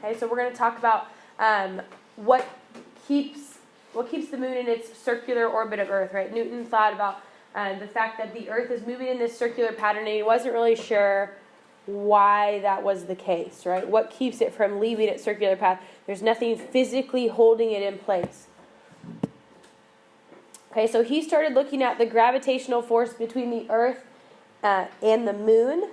Okay, so we're going to talk about what keeps the moon in its circular orbit of Earth, right? Newton thought about the fact that the Earth is moving in this circular pattern, and he wasn't really sure why that was the case, right? What keeps it from leaving its circular path? There's nothing physically holding it in place. Okay, so he started looking at the gravitational force between the Earth and the moon,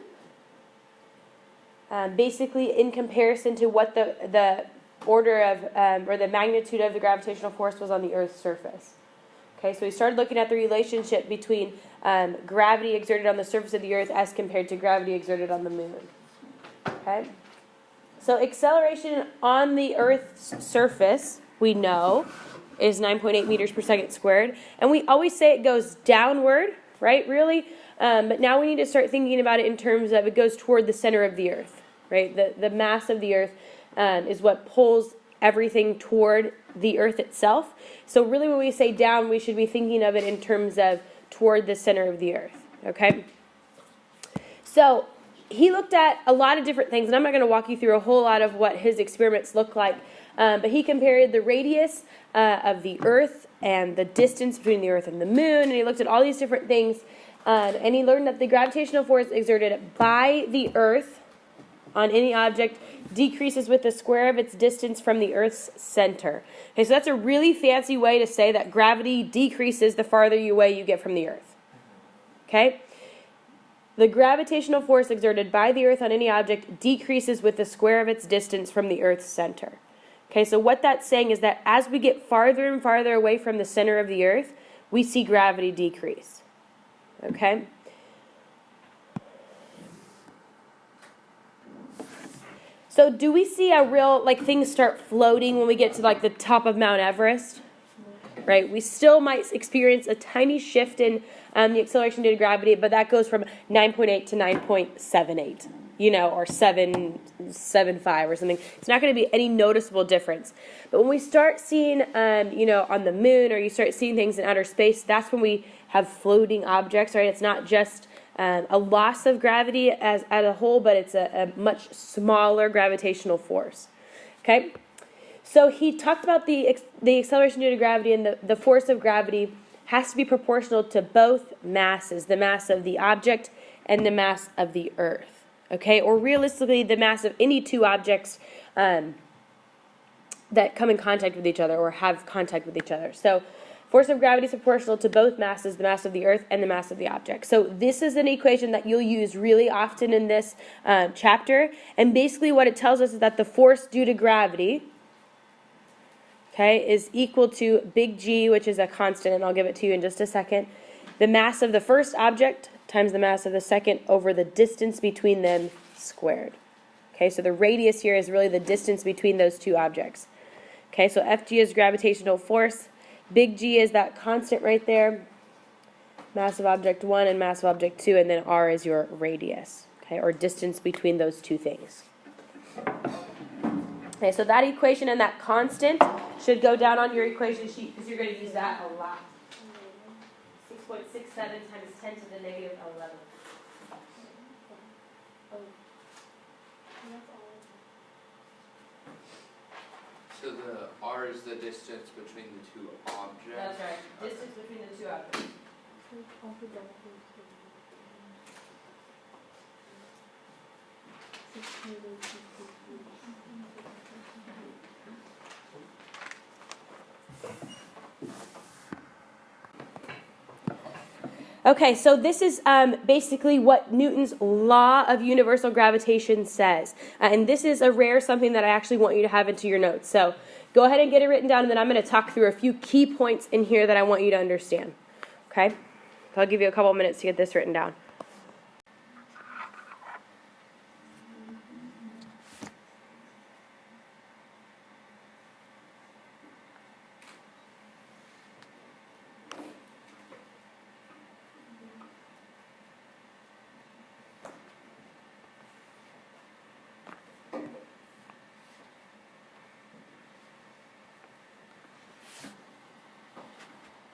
basically in comparison to what the order of, or the magnitude of the gravitational force was on the Earth's surface. Okay, so he started looking at the relationship between gravity exerted on the surface of the Earth as compared to gravity exerted on the moon. Okay, so acceleration on the Earth's surface, we know, is 9.8 meters per second squared. And we always say it goes downward, right, really? But now we need to start thinking about it in terms of it goes toward the center of the Earth, right? The mass of the Earth is what pulls everything toward the Earth itself. So really when we say down, we should be thinking of it in terms of toward the center of the Earth, okay? So he looked at a lot of different things, and I'm not going to walk you through a whole lot of what his experiments look like, but he compared the radius of the Earth and the distance between the Earth and the moon, and he looked at all these different things, and he learned that the gravitational force exerted by the Earth on any object decreases with the square of its distance from the Earth's center. Okay, so that's a really fancy way to say that gravity decreases the farther away you get from the Earth. Okay? The gravitational force exerted by the Earth on any object decreases with the square of its distance from the Earth's center. Okay, so what that's saying is that as we get farther and farther away from the center of the Earth, we see gravity decrease. Okay? So do we see a real, things start floating when we get to, the top of Mount Everest? Right? We still might experience a tiny shift in the acceleration due to gravity, but that goes from 9.8 to 9.78, or 7.75 or something. It's not going to be any noticeable difference. But when we start seeing, on the moon, or you start seeing things in outer space, that's when we have floating objects, right? It's not just a loss of gravity as a whole, but it's a much smaller gravitational force. Okay? So he talked about the acceleration due to gravity, and the force of gravity has to be proportional to both masses, the mass of the object and the mass of the Earth. Okay? Or realistically, the mass of any two objects that come in contact with each other or have contact with each other. So force of gravity is proportional to both masses, the mass of the Earth and the mass of the object. So this is an equation that you'll use really often in this chapter. And basically what it tells us is that the force due to gravity, okay, is equal to big G, which is a constant, and I'll give it to you in just a second. The mass of the first object times the mass of the second over the distance between them squared. Okay, so the radius here is really the distance between those two objects. Okay, so Fg is gravitational force. Big G is that constant right there, mass of object 1 and mass of object 2, and then R is your radius, okay, or distance between those two things. Okay, so that equation and that constant should go down on your equation sheet because you're going to use that a lot. 6.67 times 10 to the negative 11. So the R is the distance between the two objects? That's right. Distance between the two objects. Okay, so this is basically what Newton's law of universal gravitation says. And this is a rare something that I actually want you to have into your notes. So go ahead and get it written down, and then I'm going to talk through a few key points in here that I want you to understand. Okay? So I'll give you a couple minutes to get this written down.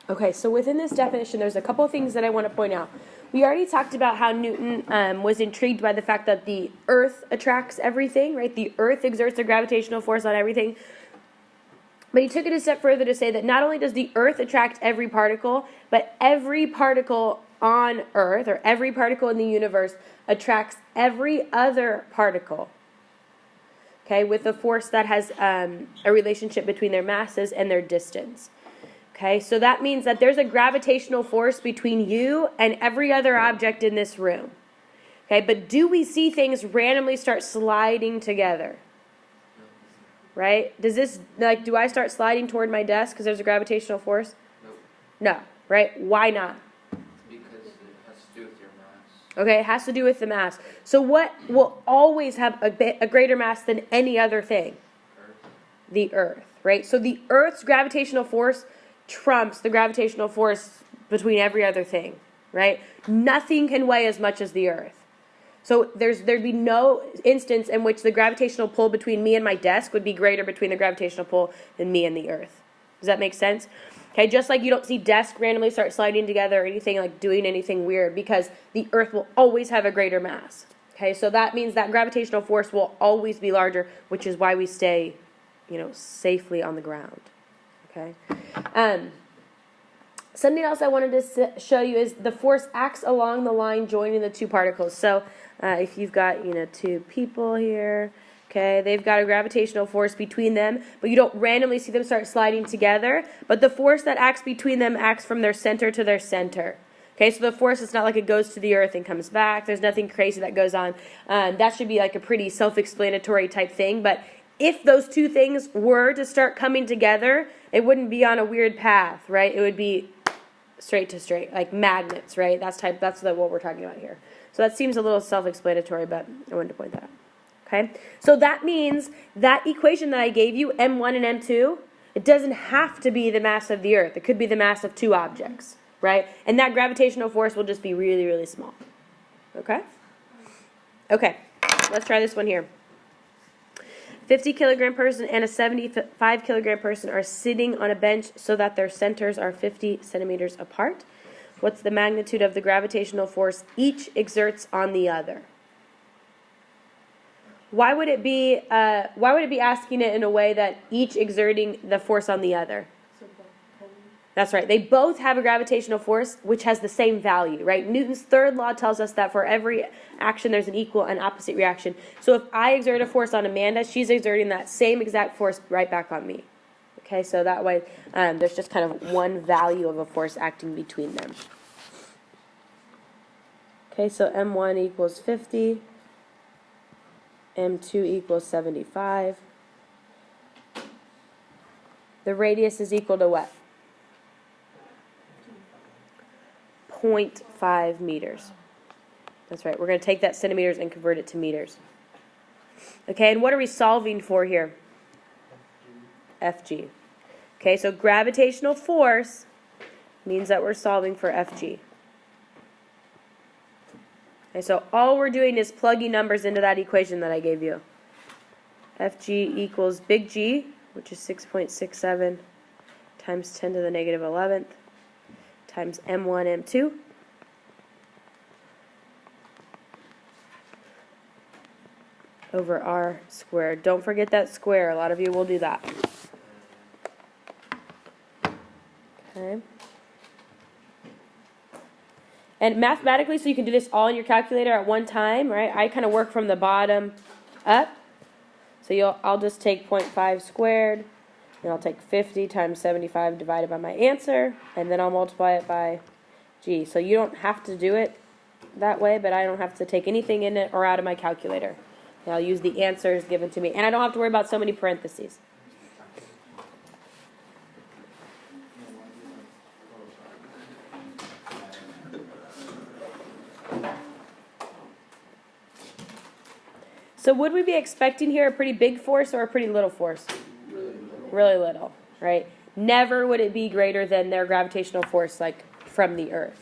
Okay, so within this definition, there's a couple of things that I want to point out. we already talked about how Newton was intrigued by the fact that the Earth attracts everything, right? The Earth exerts a gravitational force on everything. But he took it a step further to say that not only does the Earth attract every particle, but every particle on Earth, or every particle in the universe, attracts every other particle. Okay, with a force that has a relationship between their masses and their distance. Okay, so that means that there's a gravitational force between you and every other object in this room. Okay, but do we see things randomly start sliding together? Right? Does this, like, do I start sliding toward my desk because there's a gravitational force? No, right? Why not? Because it has to do with your mass. Okay, it has to do with the mass. So what will always have a greater mass than any other thing? Earth. The Earth, right? So the Earth's gravitational force trumps the gravitational force between every other thing, right? Nothing can weigh as much as the Earth. So there'd be no instance in which the gravitational pull between me and my desk would be greater between the gravitational pull than me and the Earth. Does that make sense? Okay, just like you don't see desks randomly start sliding together or anything like doing anything weird, because the Earth will always have a greater mass. Okay, so that means that gravitational force will always be larger, which is why we stay, safely on the ground. Okay. Something else I wanted to show you is the force acts along the line joining the two particles. So if you've got, two people here, okay, they've got a gravitational force between them, but you don't randomly see them start sliding together, but the force that acts between them acts from their center to their center. Okay, so the force, it's not like it goes to the Earth and comes back. There's nothing crazy that goes on. That should be like a pretty self-explanatory type thing, but if those two things were to start coming together, it wouldn't be on a weird path, right? It would be straight to straight, like magnets, right? That's what we're talking about here. So that seems a little self-explanatory, but I wanted to point that out. Okay? So that means that equation that I gave you, M1 and M2, it doesn't have to be the mass of the Earth. It could be the mass of two objects, right? And that gravitational force will just be really, really small. Okay? Okay, let's try this one here. 50-kilogram person and a 75-kilogram person are sitting on a bench so that their centers are 50 centimeters apart. What's the magnitude of the gravitational force each exerts on the other? Why would it be asking it in a way that each exerting the force on the other? That's right. They both have a gravitational force which has the same value, right? Newton's third law tells us that for every action there's an equal and opposite reaction. So if I exert a force on Amanda, she's exerting that same exact force right back on me. Okay, so that way there's just kind of one value of a force acting between them. Okay, so M1 equals 50. M2 equals 75. The radius is equal to what? 0.5 meters. That's right. We're going to take that centimeters and convert it to meters. Okay, and what are we solving for here? FG. Okay, so gravitational force means that we're solving for FG. Okay, so all we're doing is plugging numbers into that equation that I gave you. FG equals big G, which is 6.67 times 10 to the negative 11th times M1, M2. Over R squared. Don't forget that square. A lot of you will do that. Okay. And mathematically, so you can do this all in your calculator at one time, right? I kind of work from the bottom up. So I'll just take 0.5 squared, and I'll take 50 times 75 divided by my answer, and then I'll multiply it by G. So you don't have to do it that way, but I don't have to take anything in it or out of my calculator. And I'll use the answers given to me, and I don't have to worry about so many parentheses. So would we be expecting here a pretty big force or a pretty little force? Really little, right? Never would it be greater than their gravitational force, like from the Earth.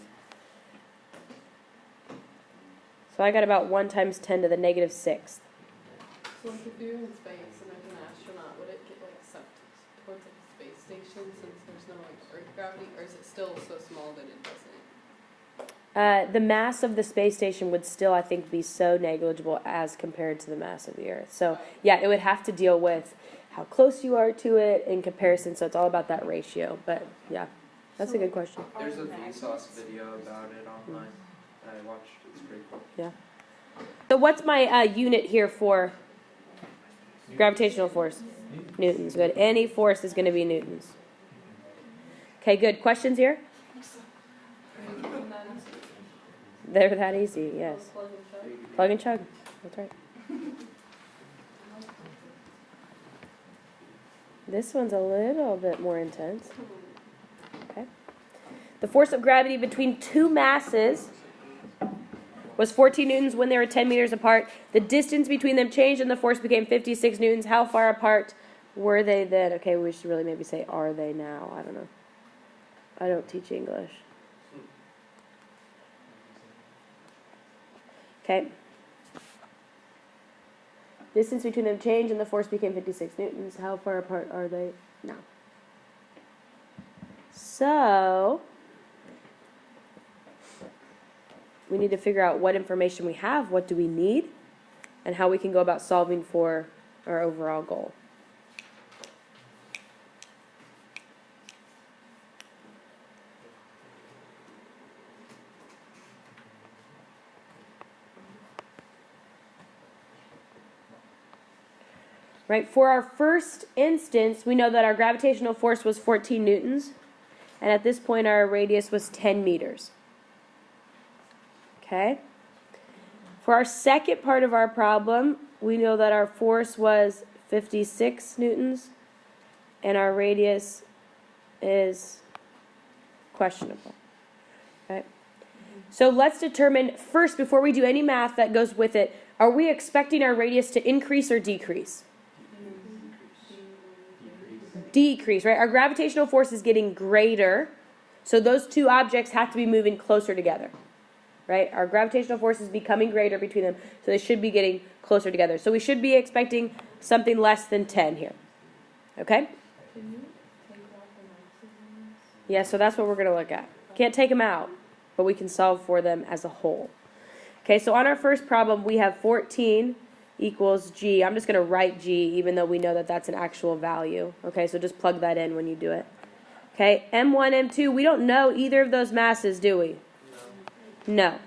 So I got about 1 times 10 to the negative 6th. So if you're in space and like an astronaut, would it get like sucked towards like a space station since there's no like Earth gravity, or is it still so small that it doesn't? The mass of the space station would still, I think, be so negligible as compared to the mass of the Earth. So, yeah, it would have to deal with how close you are to it in comparison. So it's all about that ratio. But, yeah, that's a good question. There's a Vsauce video about it online that I watched. It's pretty cool. Yeah. So what's my unit here for gravitational force? Newtons. Good. Any force is going to be newtons. Okay, good. Questions here? They're that easy, yes. Plug and chug. That's right. This one's a little bit more intense. Okay. The force of gravity between two masses was 14 newtons when they were 10 meters apart. The distance between them changed and the force became 56 newtons. How far apart were they then? Okay, we should really maybe say, are they now? I don't know. I don't teach English. Okay. Distance between them changed and the force became 56 newtons. How far apart are they now? So, we need to figure out what information we have, what do we need, and how we can go about solving for our overall goal. Right, for our first instance, we know that our gravitational force was 14 newtons, and at this point our radius was 10 meters. Okay? For our second part of our problem, we know that our force was 56 newtons, and our radius is questionable. Okay? So let's determine first, before we do any math that goes with it, are we expecting our radius to increase or decrease? Decrease, right? Our gravitational force is getting greater, so those two objects have to be moving closer together, right? Our gravitational force is becoming greater between them, so they should be getting closer together. So we should be expecting something less than 10 here, okay? Yeah, so that's what we're going to look at. Can't take them out, but we can solve for them as a whole. Okay, so on our first problem, we have 14 equals G. I'm just going to write G, even though we know that that's an actual value. Okay, so just plug that in when you do it. Okay, M1, M2, we don't know either of those masses, do we? No.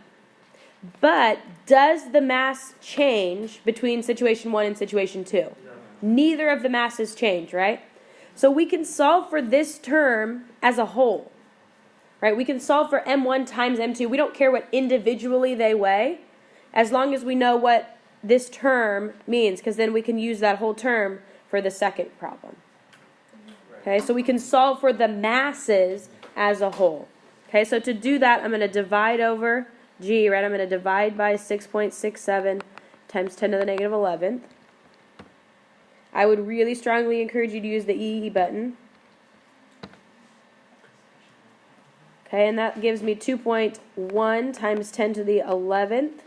But does the mass change between situation 1 and situation 2? No. Neither of the masses change, right? So we can solve for this term as a whole. Right? We can solve for M1 times M2. We don't care what individually they weigh, as long as we know what this term means, because then we can use that whole term for the second problem. Okay, so we can solve for the masses as a whole. Okay, so to do that, I'm going to divide over G, right? I'm going to divide by 6.67 times 10 to the negative 11th. I would really strongly encourage you to use the E button. Okay, and that gives me 2.1 times 10 to the 11th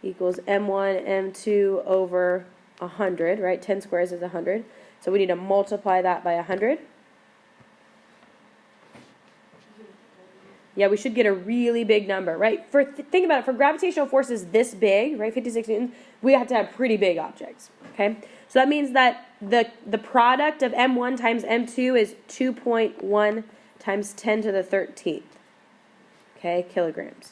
equals M1, M2 over 100, right? 10 squares is 100. So we need to multiply that by 100. Yeah, we should get a really big number, right? Think about it. For gravitational forces this big, right, 56 newtons, we have to have pretty big objects, okay? So that means that the product of M1 times M2 is 2.1 times 10 to the 13th, okay, kilograms.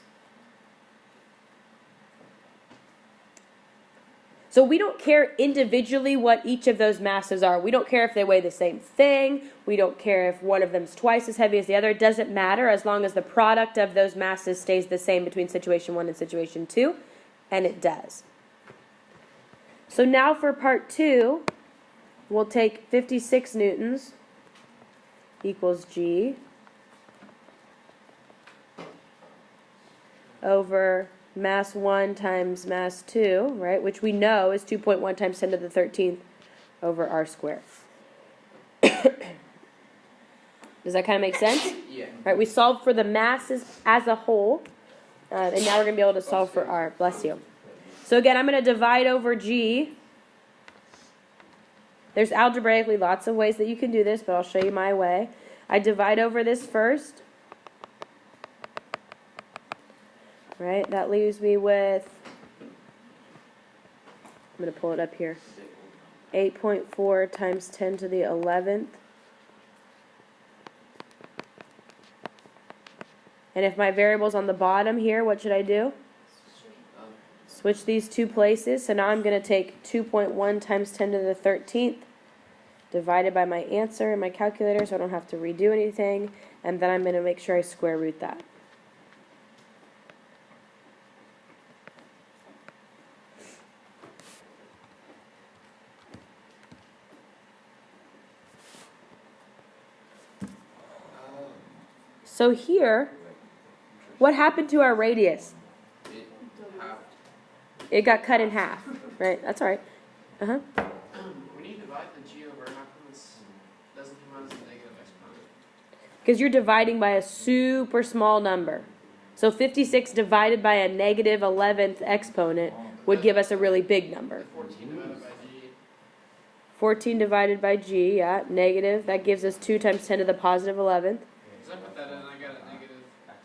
So we don't care individually what each of those masses are. We don't care if they weigh the same thing. We don't care if one of them is twice as heavy as the other. It doesn't matter as long as the product of those masses stays the same between situation 1 and situation 2, and it does. So now for part 2, we'll take 56 newtons equals G over mass 1 times mass 2, right, which we know is 2.1 times 10 to the 13th over r squared. Does that kind of make sense? Yeah. Right, we solved for the masses as a whole, and now we're going to be able to solve for r. Bless you. So again, I'm going to divide over G. There's algebraically lots of ways that you can do this, but I'll show you my way. I divide over this first. right? That leaves me with, I'm going to pull it up here, 8.4 times 10 to the 11th. And if my variable's on the bottom here, what should I do? Switch these two places. So now I'm going to take 2.1 times 10 to the 13th divided by my answer in my calculator so I don't have to redo anything. And then I'm going to make sure I square root that. So here, what happened to our radius? It got cut in half, right? That's all right. When you divide the g over, how come this doesn't come out as a negative exponent? Because you're dividing by a super small number. So 56 divided by a negative 11th exponent would give us a really big number. 14 divided by g. 14 divided by g, yeah, negative. That gives us 2 times 10 to the positive 11th. Because I put that in, I got a negative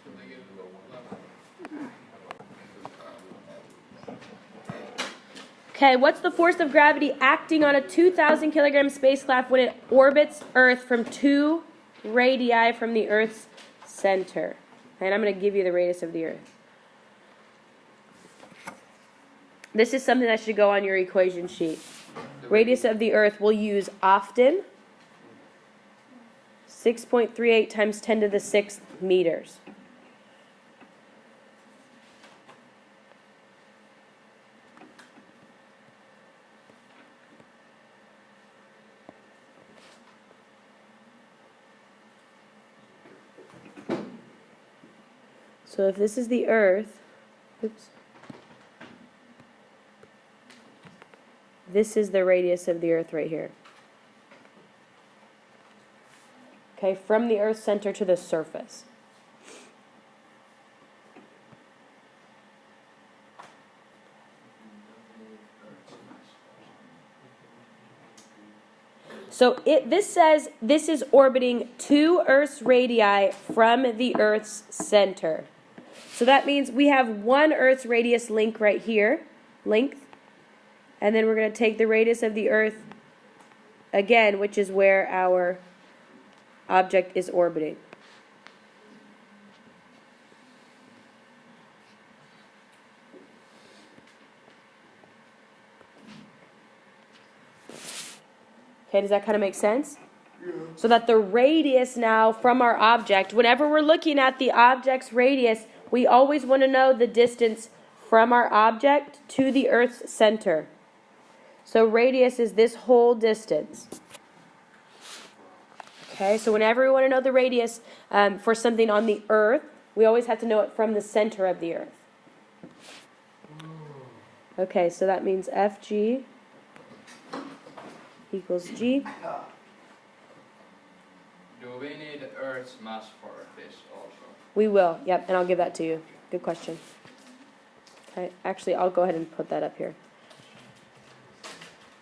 11. Okay, what's the force of gravity acting on a 2,000 kilogram spacecraft when it orbits Earth from 2 radii from the Earth's center? And I'm going to give you the radius of the Earth. This is something that should go on your equation sheet. Radius of the Earth we'll use often. 6.38 times 10 to the 6th meters. So if this is the Earth, oops, this is the radius of the Earth right here. Okay, from the Earth's center to the surface. So this says this is orbiting 2 Earth's radii from the Earth's center. So that means we have 1 Earth's radius length right here, and then we're going to take the radius of the Earth again, which is where our object is orbiting. Okay, does that kind of make sense? Yeah. So that the radius now from our object, whenever we're looking at the object's radius, we always want to know the distance from our object to the Earth's center. So radius is this whole distance. Okay, so whenever we want to know the radius for something on the Earth, we always have to know it from the center of the Earth. Okay, so that means FG equals G. Do we need Earth's mass for this also? We will, yep, and I'll give that to you. Good question. Okay, actually, I'll go ahead and put that up here.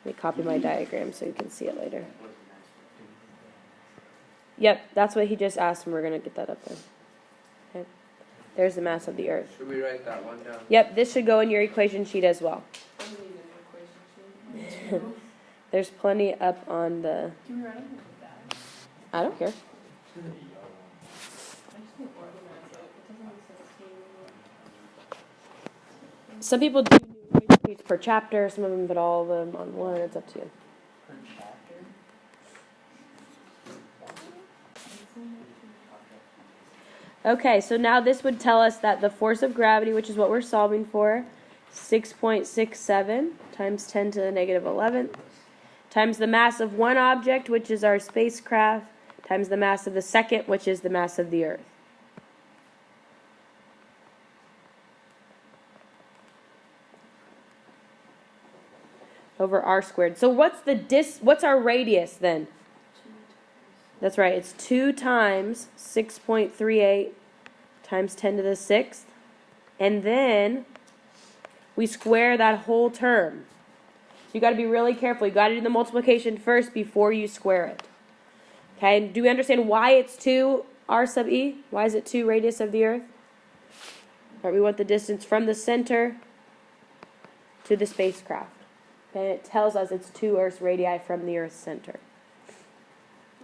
Let me copy my diagram so you can see it later. Yep, that's what he just asked, and we're going to get that up there. Okay, there's the mass of the Earth. Should we write that one down? Yep, this should go in your equation sheet as well. There's plenty up on the... Can we write them like that? I don't care. I just need to organize it. It doesn't make sense to me. Some people do equation sheets per chapter, some of them put all of them on one. It's up to you. Per chapter? Okay, so now this would tell us that the force of gravity, which is what we're solving for, 6.67 times 10 to the negative 11th, times the mass of one object, which is our spacecraft, times the mass of the second, which is the mass of the Earth. Over r squared. So what's our radius then? That's right, it's 2 times 6.38 times 10 to the 6th. And then we square that whole term. So you got to be really careful. You got to do the multiplication first before you square it. Okay, and do we understand why it's 2 r sub e? Why is it 2 radius of the Earth? Right, we want the distance from the center to the spacecraft. Okay, it tells us it's 2 Earth's radii from the Earth's center.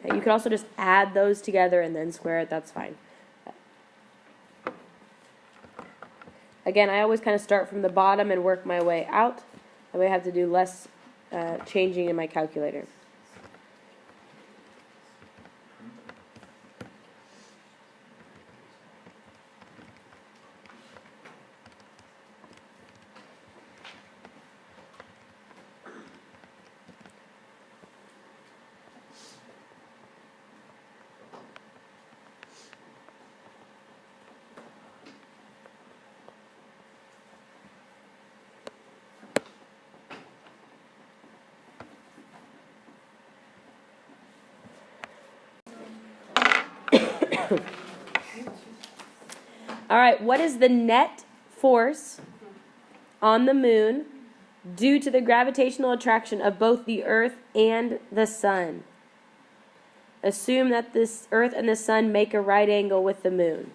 Okay, you can also just add those together and then square it, that's fine. Again, I always kind of start from the bottom and work my way out. That way I have to do less changing in my calculator. All right, what is the net force on the moon due to the gravitational attraction of both the Earth and the sun? Assume that this Earth and the sun make a right angle with the moon.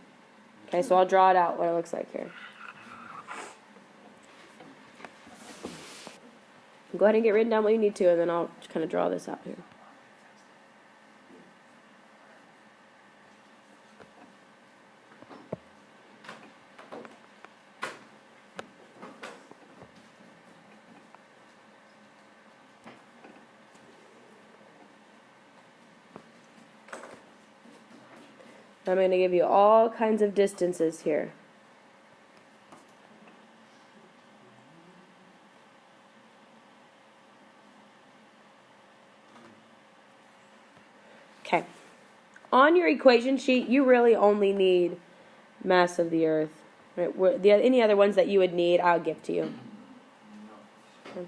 Okay, so I'll draw it out, what it looks like here. Go ahead and get written down what you need to, and then I'll just kind of draw this out here. I'm going to give you all kinds of distances here. Okay. On your equation sheet, you really only need mass of the Earth. Right? Any other ones that you would need, I'll give to you. Okay.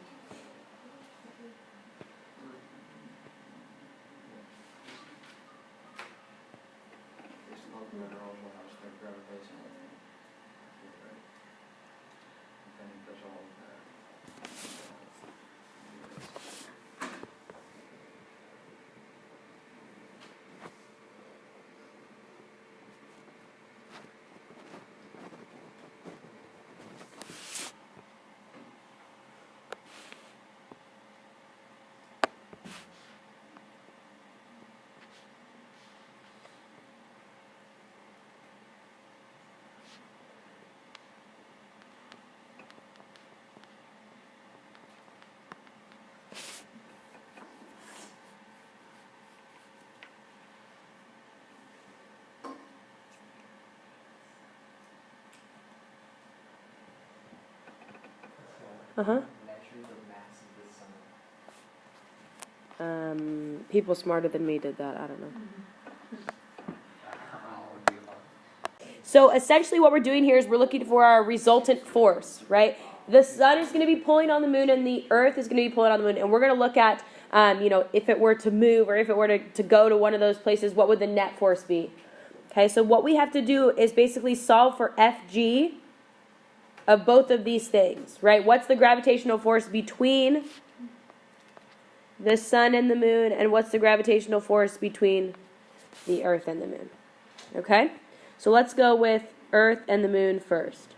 Uh-huh. People smarter than me did that. I don't know. So essentially what we're doing here is we're looking for our resultant force, right? The sun is going to be pulling on the moon and the Earth is going to be pulling on the moon. And we're going to look at, if it were to move or if it were to go to one of those places, what would the net force be? Okay, so what we have to do is basically solve for Fg of both of these things, right? What's the gravitational force between the sun and the moon, and what's the gravitational force between the Earth and the moon? Okay? So let's go with Earth and the moon first.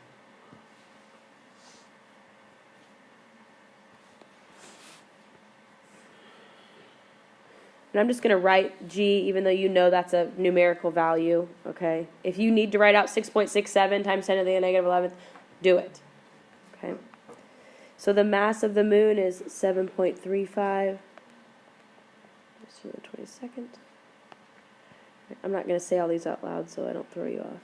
And I'm just going to write G, even though you know that's a numerical value, okay? If you need to write out 6.67 times 10 to the negative 11th, do it. Okay. So the mass of the moon is 7.35. Let's do the 22nd. I'm not going to say all these out loud so I don't throw you off.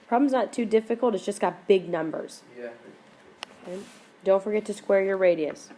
Problem's not too difficult, it's just got big numbers. Yeah. Okay. Don't forget to square your radius.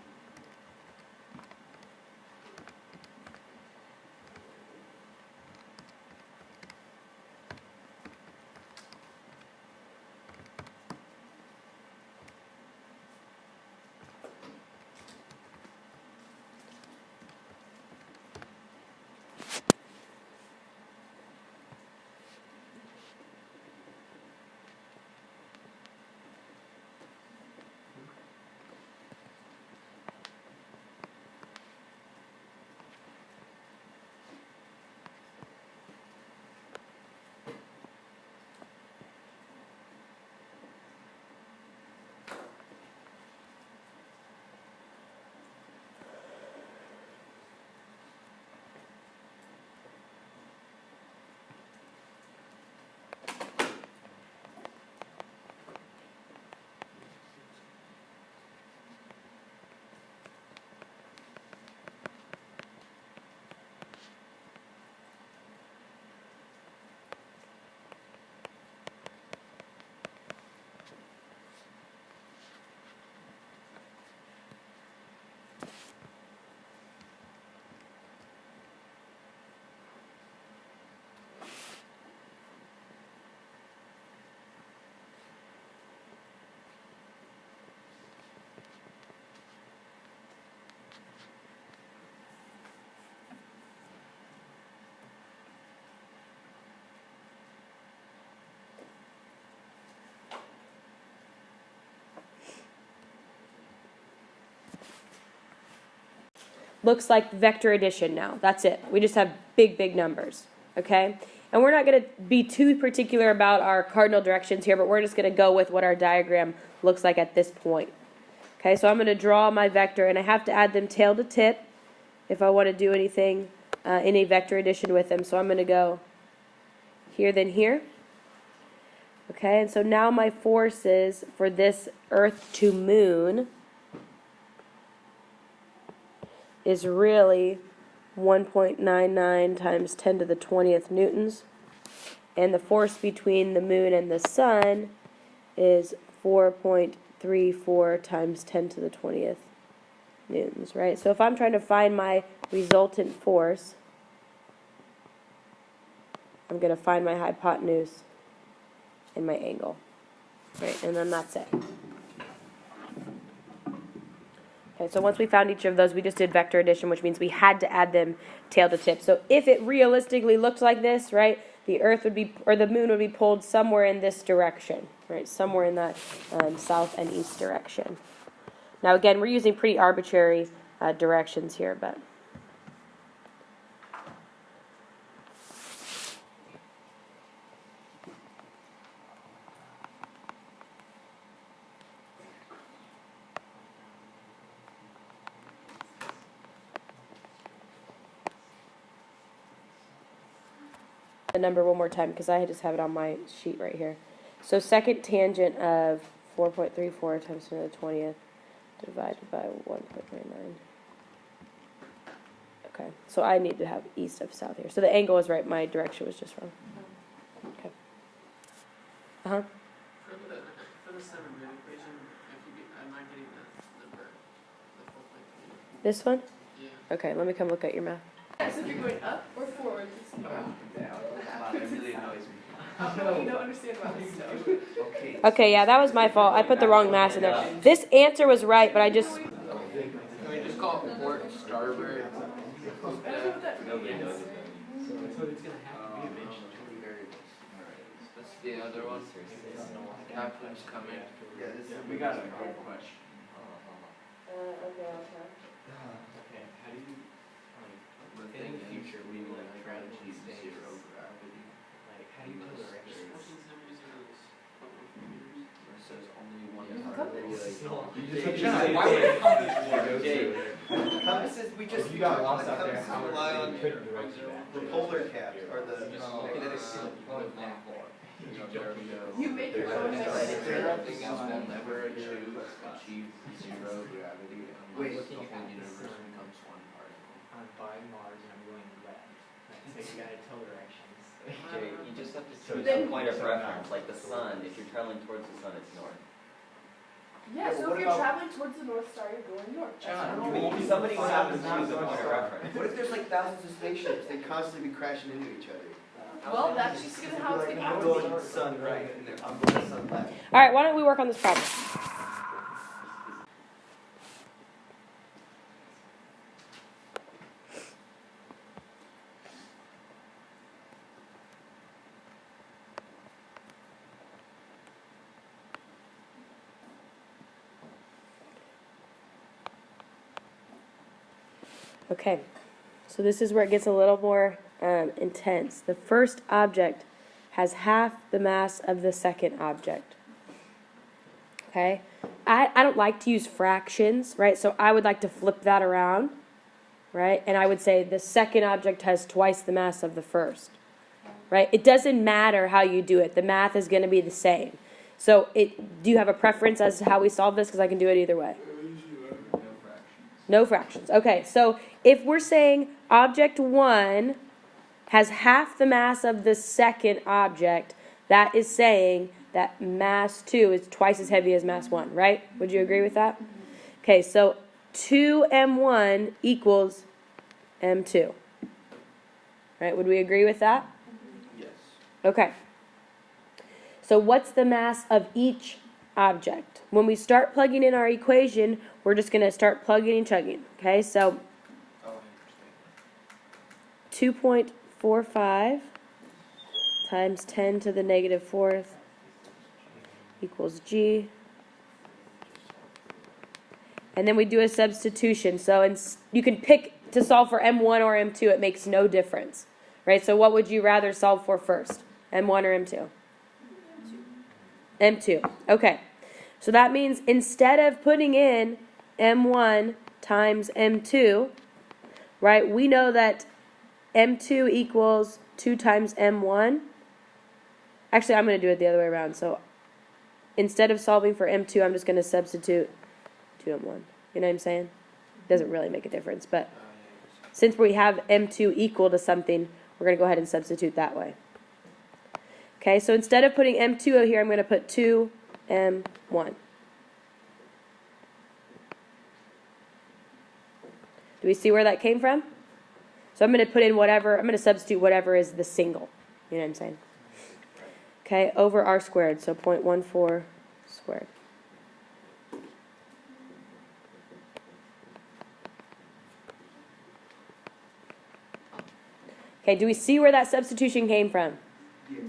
looks like vector addition now. That's it. We just have big, big numbers, okay? And we're not going to be too particular about our cardinal directions here, but we're just going to go with what our diagram looks like at this point. Okay, so I'm going to draw my vector, and I have to add them tail to tip if I want to do anything in a vector addition with them. So I'm going to go here, then here. Okay, and so now my forces for this Earth to Moon is really 1.99 times 10 to the 20th newtons. And the force between the Moon and the Sun is 4.34 times 10 to the 20th newtons, right? So if I'm trying to find my resultant force, I'm going to find my hypotenuse and my angle, right? And then that's it. Okay, so once we found each of those, we just did vector addition, which means we had to add them tail to tip. So if it realistically looked like this, right, the Earth would be, or the Moon would be pulled somewhere in this direction, right, somewhere in that south and east direction. Now again, we're using pretty arbitrary directions here, but. The number one more time because I just have it on my sheet right here. So second tangent of 4.34 times 10 to the 20th divided by 1.99. Okay, so I need to have east of south here. So the angle is right, my direction was just wrong. Okay. Uh-huh. For the 7-bit equation, I'm not getting the 4.3. This one? Yeah. Okay, let me come look at your math. So if you're going up or forward, it's you don't understand about this stuff. Okay, yeah, that was my fault. I put the wrong mass in there. This answer was right, but I just... Can we just call it port starboard? Nobody knows. That's the other one. Captain's coming. Yeah, we got a good question. Okay, I'll try. Okay, how do you, In the future, we will try to achieve zero gravity. like, how do you tell directions? It says only one Compasses, we just, you got lost out there, compasses how rely on you couldn't direct you back. the polar cap, or the magnetic There we go. You make your own Everything else will never achieve zero gravity unless the whole universe becomes one particle. I'm by Mars and I'm going left. So you gotta tell directions. Jay, you just have to So choose then- a point of reference, like the sun. If you're traveling towards the sun, it's north. Yeah, so if you're traveling towards the North Star, you're going north. Somebody would have to choose a point of reference. What if there's like thousands of spaceships, they constantly be crashing into each other? Well, that's just how it's going to I'm happen. going sun right, and then I'm going sun left. All right, why don't we work on this problem? Okay, so this is where it gets a little more intense. The first object has half the mass of the second object. Okay, I don't like to use fractions, right? So I would like to flip that around, right? And I would say the second object has twice the mass of the first, right? It doesn't matter how you do it. The math is going to be the same. So do you have a preference as to how we solve this? Because I can do it either way. No fractions. Okay, so if we're saying object 1 has half the mass of the second object, that is saying that mass 2 is twice as heavy as mass 1, right? Would you agree with that? Okay, so 2m1 equals m2. Right, would we agree with that? Yes. Okay. So what's the mass of each object? When we start plugging in our equation, we're just going to start plugging and chugging. Okay, so 2.45 times 10 to the negative 4th equals g. And then we do a substitution. So you can pick to solve for M1 or M2. It makes no difference. Right? So what would you rather solve for first? M1 or M2? M2. Okay. So that means instead of putting in M1 times M2, right, we know that M2 equals 2 times M1. Actually, I'm going to do it the other way around. So instead of solving for M2, I'm just going to substitute 2M1. You know what I'm saying? Doesn't really make a difference. But since we have M2 equal to something, we're going to go ahead and substitute that way. Okay, so instead of putting M2 over here, I'm going to put 2M1. Do we see where that came from? So I'm going to put in whatever, I'm going to substitute whatever is the single. You know what I'm saying? Okay, over R squared, so 0.14 squared. Okay, do we see where that substitution came from? Yes.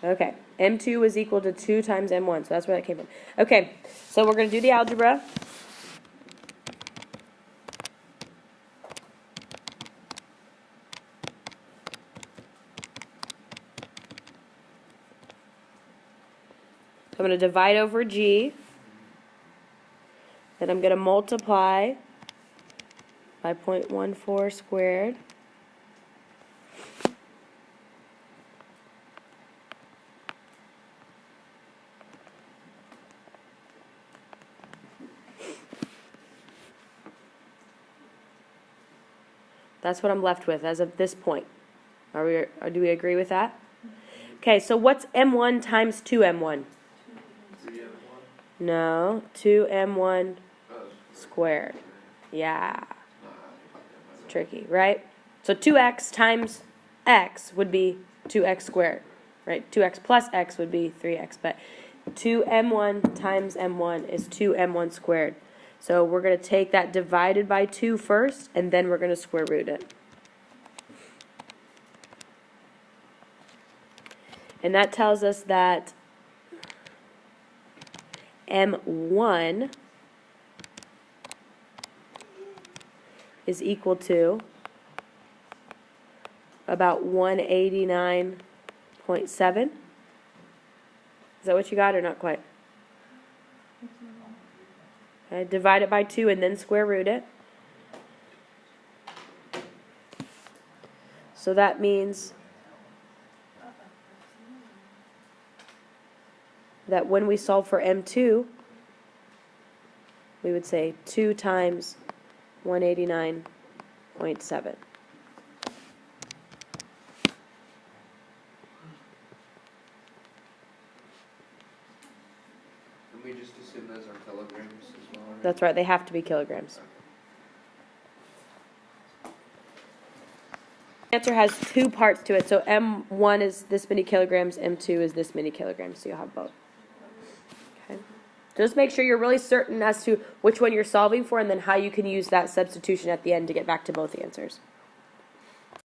Okay, M2 was equal to 2 times M1, so that's where that came from. Okay, so we're going to do the algebra. I'm going to divide over G. Then I'm going to multiply by 0.14 squared. That's what I'm left with as of this point. Or do we agree with that? Okay, so what's M1 times 2M1? 3M1. No, 2M1 squared. Yeah, tricky, right? So 2x times x would be 2x squared, right? 2x plus x would be 3x, but 2M1 times M1 is 2M1 squared. So we're going to take that divided by 2 first, and then we're going to square root it. And that tells us that M1 is equal to about 189.7. Is that what you got or not quite? Okay, divide it by 2 and then square root it. So that means that when we solve for M2, we would say 2 times 189.7. And we just assume those are kilograms as well, right? That's right, they have to be kilograms. The answer has 2 parts to it. So M1 is this many kilograms, M2 is this many kilograms, so you'll have both. Okay. Just make sure you're really certain as to which one you're solving for and then how you can use that substitution at the end to get back to both answers.